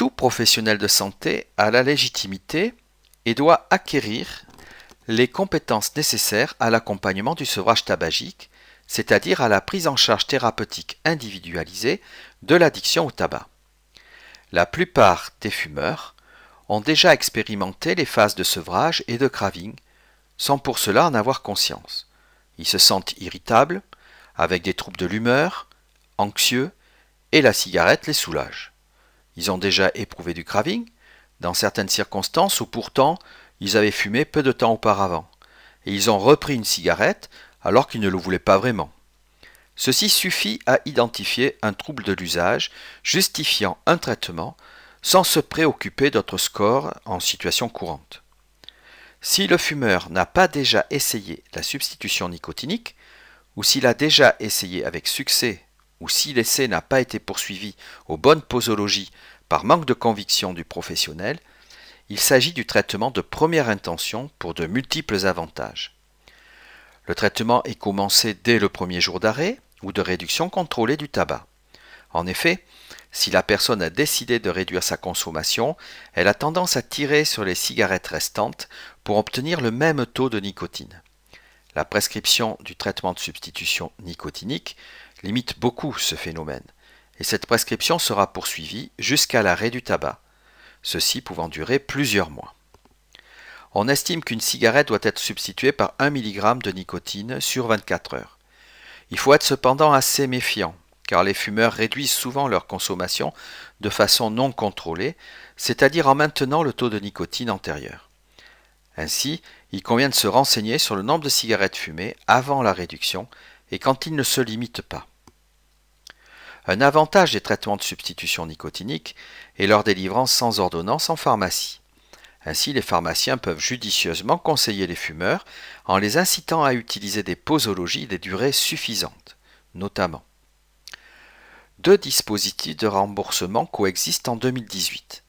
Tout professionnel de santé a la légitimité et doit acquérir les compétences nécessaires à l'accompagnement du sevrage tabagique, c'est-à-dire à la prise en charge thérapeutique individualisée de l'addiction au tabac. La plupart des fumeurs ont déjà expérimenté les phases de sevrage et de craving, sans pour cela en avoir conscience. Ils se sentent irritables, avec des troubles de l'humeur, anxieux, et la cigarette les soulage. Ils ont déjà éprouvé du craving, dans certaines circonstances où pourtant ils avaient fumé peu de temps auparavant, et ils ont repris une cigarette alors qu'ils ne le voulaient pas vraiment. Ceci suffit à identifier un trouble de l'usage justifiant un traitement sans se préoccuper d'autres scores en situation courante. Si le fumeur n'a pas déjà essayé la substitution nicotinique, ou s'il a déjà essayé avec succès, ou si l'essai n'a pas été poursuivi aux bonnes posologies par manque de conviction du professionnel, il s'agit du traitement de première intention pour de multiples avantages. Le traitement est commencé dès le premier jour d'arrêt ou de réduction contrôlée du tabac. En effet, si la personne a décidé de réduire sa consommation, elle a tendance à tirer sur les cigarettes restantes pour obtenir le même taux de nicotine. La prescription du traitement de substitution nicotinique limite beaucoup ce phénomène, et cette prescription sera poursuivie jusqu'à l'arrêt du tabac, ceci pouvant durer plusieurs mois. On estime qu'une cigarette doit être substituée par 1 mg de nicotine sur 24 heures. Il faut être cependant assez méfiant, car les fumeurs réduisent souvent leur consommation de façon non contrôlée, c'est-à-dire en maintenant le taux de nicotine antérieur. Ainsi, il convient de se renseigner sur le nombre de cigarettes fumées avant la réduction et quand il ne se limite pas. Un avantage des traitements de substitution nicotinique est leur délivrance sans ordonnance en pharmacie. Ainsi, les pharmaciens peuvent judicieusement conseiller les fumeurs en les incitant à utiliser des posologies des durées suffisantes, notamment. 2 dispositifs de remboursement coexistent en 2018.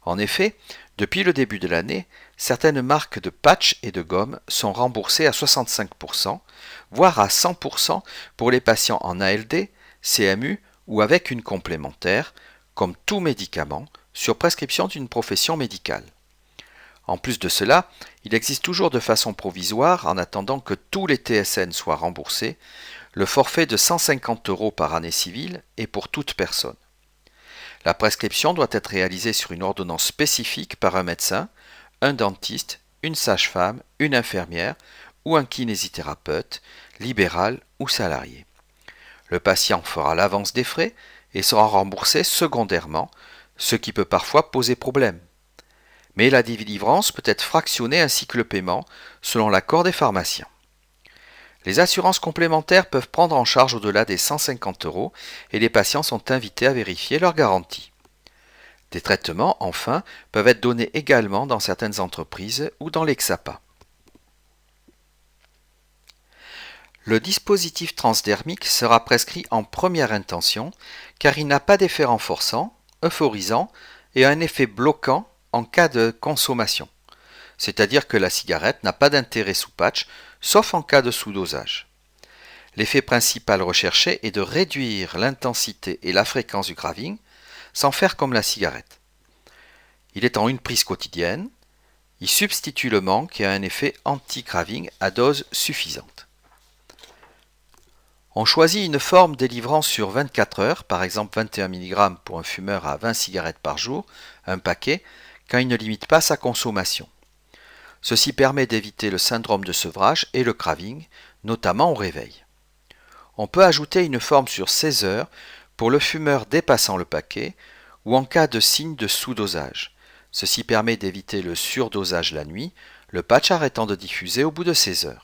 En effet, depuis le début de l'année, certaines marques de patchs et de gommes sont remboursées à 65%, voire à 100% pour les patients en ALD, CMU ou avec une complémentaire, comme tout médicament, sur prescription d'une profession médicale. En plus de cela, il existe toujours de façon provisoire, en attendant que tous les TSN soient remboursés, le forfait de 150 € par année civile et pour toute personne. La prescription doit être réalisée sur une ordonnance spécifique par un médecin, un dentiste, une sage-femme, une infirmière ou un kinésithérapeute, libéral ou salarié. Le patient fera l'avance des frais et sera remboursé secondairement, ce qui peut parfois poser problème. Mais la délivrance peut être fractionnée ainsi que le paiement, selon l'accord des pharmaciens. Les assurances complémentaires peuvent prendre en charge au-delà des 150 € et les patients sont invités à vérifier leur garantie. Des traitements, enfin, peuvent être donnés également dans certaines entreprises ou dans l'EXAPA. Le dispositif transdermique sera prescrit en première intention car il n'a pas d'effet renforçant, euphorisant et un effet bloquant en cas de consommation, c'est-à-dire que la cigarette n'a pas d'intérêt sous patch, sauf en cas de sous-dosage. L'effet principal recherché est de réduire l'intensité et la fréquence du craving, sans faire comme la cigarette. Il est en une prise quotidienne, il substitue le manque et a un effet anti-craving à dose suffisante. On choisit une forme délivrant sur 24 heures, par exemple 21 mg pour un fumeur à 20 cigarettes par jour, un paquet, quand il ne limite pas sa consommation. Ceci permet d'éviter le syndrome de sevrage et le craving, notamment au réveil. On peut ajouter une forme sur 16 heures pour le fumeur dépassant le paquet ou en cas de signe de sous-dosage. Ceci permet d'éviter le surdosage la nuit, le patch arrêtant de diffuser au bout de 16 heures.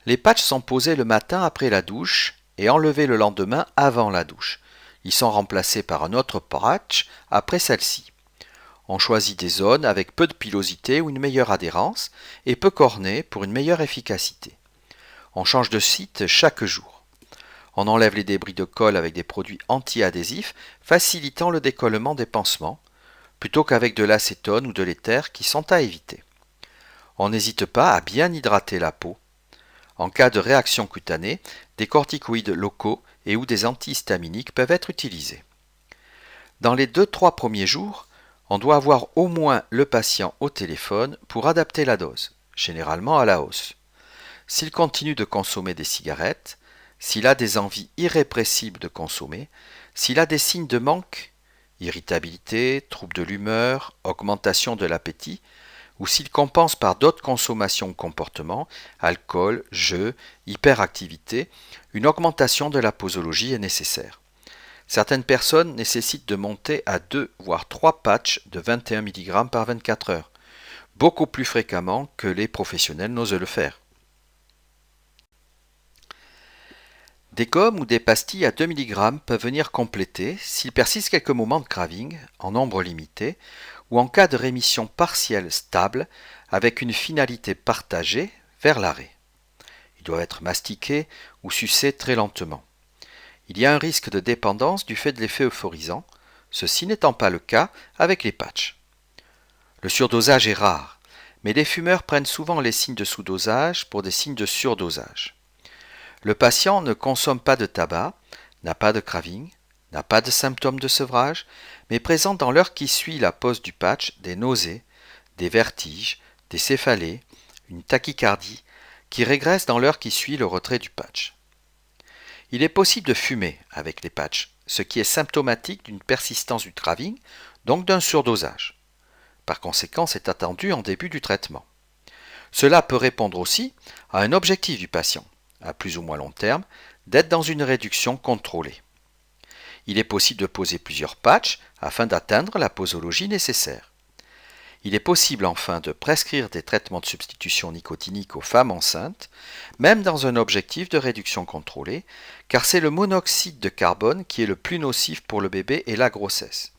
Les patchs sont posés le matin après la douche et enlevés le lendemain avant la douche. Ils sont remplacés par un autre patch après celle-ci. On choisit des zones avec peu de pilosité ou une meilleure adhérence et peu cornées pour une meilleure efficacité. On change de site chaque jour. On enlève les débris de colle avec des produits anti-adhésifs facilitant le décollement des pansements, plutôt qu'avec de l'acétone ou de l'éther qui sont à éviter. On n'hésite pas à bien hydrater la peau. En cas de réaction cutanée, des corticoïdes locaux et ou des antihistaminiques peuvent être utilisés. Dans les 2-3 premiers jours, on doit avoir au moins le patient au téléphone pour adapter la dose, généralement à la hausse. S'il continue de consommer des cigarettes, s'il a des envies irrépressibles de consommer, s'il a des signes de manque, irritabilité, trouble de l'humeur, augmentation de l'appétit, ou s'il compense par d'autres consommations ou comportements, alcool, jeux, hyperactivité, une augmentation de la posologie est nécessaire. Certaines personnes nécessitent de monter à 2 voire 3 patchs de 21 mg par 24 heures, beaucoup plus fréquemment que les professionnels n'osent le faire. Des gommes ou des pastilles à 2 mg peuvent venir compléter s'il persiste quelques moments de craving, en nombre limité, ou en cas de rémission partielle stable avec une finalité partagée vers l'arrêt. Ils doivent être mastiqués ou sucés très lentement. Il y a un risque de dépendance du fait de l'effet euphorisant, ceci n'étant pas le cas avec les patchs. Le surdosage est rare, mais les fumeurs prennent souvent les signes de sous-dosage pour des signes de surdosage. Le patient ne consomme pas de tabac, n'a pas de craving, n'a pas de symptômes de sevrage, mais présente dans l'heure qui suit la pose du patch des nausées, des vertiges, des céphalées, une tachycardie qui régresse dans l'heure qui suit le retrait du patch. Il est possible de fumer avec les patchs, ce qui est symptomatique d'une persistance du craving, donc d'un surdosage. Par conséquent, c'est attendu en début du traitement. Cela peut répondre aussi à un objectif du patient, à plus ou moins long terme, d'être dans une réduction contrôlée. Il est possible de poser plusieurs patchs afin d'atteindre la posologie nécessaire. Il est possible enfin de prescrire des traitements de substitution nicotinique aux femmes enceintes, même dans un objectif de réduction contrôlée, car c'est le monoxyde de carbone qui est le plus nocif pour le bébé et la grossesse.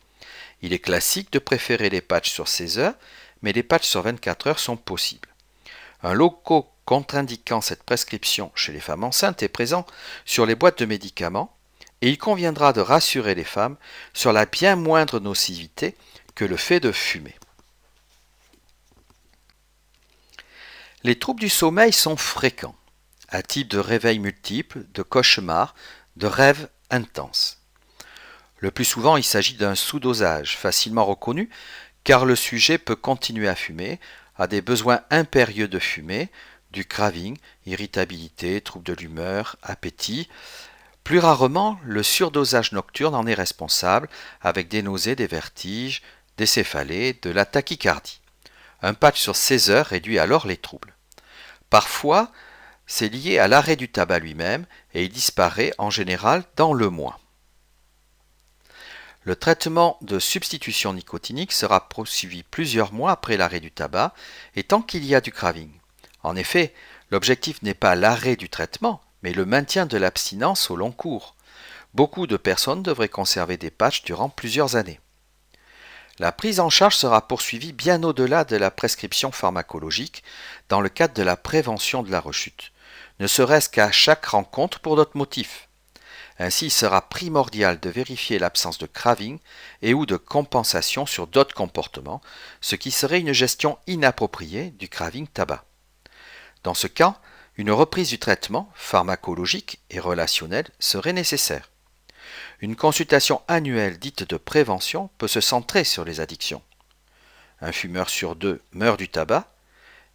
Il est classique de préférer les patchs sur 16 heures, mais les patchs sur 24 heures sont possibles. Un logo contre-indiquant cette prescription chez les femmes enceintes est présent sur les boîtes de médicaments, et il conviendra de rassurer les femmes sur la bien moindre nocivité que le fait de fumer. Les troubles du sommeil sont fréquents, à type de réveils multiples, de cauchemars, de rêves intenses. Le plus souvent, il s'agit d'un sous-dosage facilement reconnu car le sujet peut continuer à fumer, a des besoins impérieux de fumer, du craving, irritabilité, troubles de l'humeur, appétit. Plus rarement, le surdosage nocturne en est responsable avec des nausées, des vertiges, des céphalées, de la tachycardie. Un patch sur 16 heures réduit alors les troubles. Parfois, c'est lié à l'arrêt du tabac lui-même et il disparaît en général dans le mois. Le traitement de substitution nicotinique sera poursuivi plusieurs mois après l'arrêt du tabac et tant qu'il y a du craving. En effet, l'objectif n'est pas l'arrêt du traitement, mais le maintien de l'abstinence au long cours. Beaucoup de personnes devraient conserver des patchs durant plusieurs années. La prise en charge sera poursuivie bien au-delà de la prescription pharmacologique dans le cadre de la prévention de la rechute, ne serait-ce qu'à chaque rencontre pour d'autres motifs. Ainsi, il sera primordial de vérifier l'absence de craving et ou de compensation sur d'autres comportements, ce qui serait une gestion inappropriée du craving tabac. Dans ce cas, une reprise du traitement pharmacologique et relationnel serait nécessaire. Une consultation annuelle dite de prévention peut se centrer sur les addictions. Un fumeur sur 2 meurt du tabac,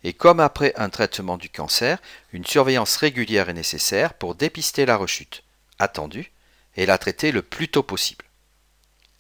et comme après un traitement du cancer, une surveillance régulière est nécessaire pour dépister la rechute, attendue, et la traiter le plus tôt possible.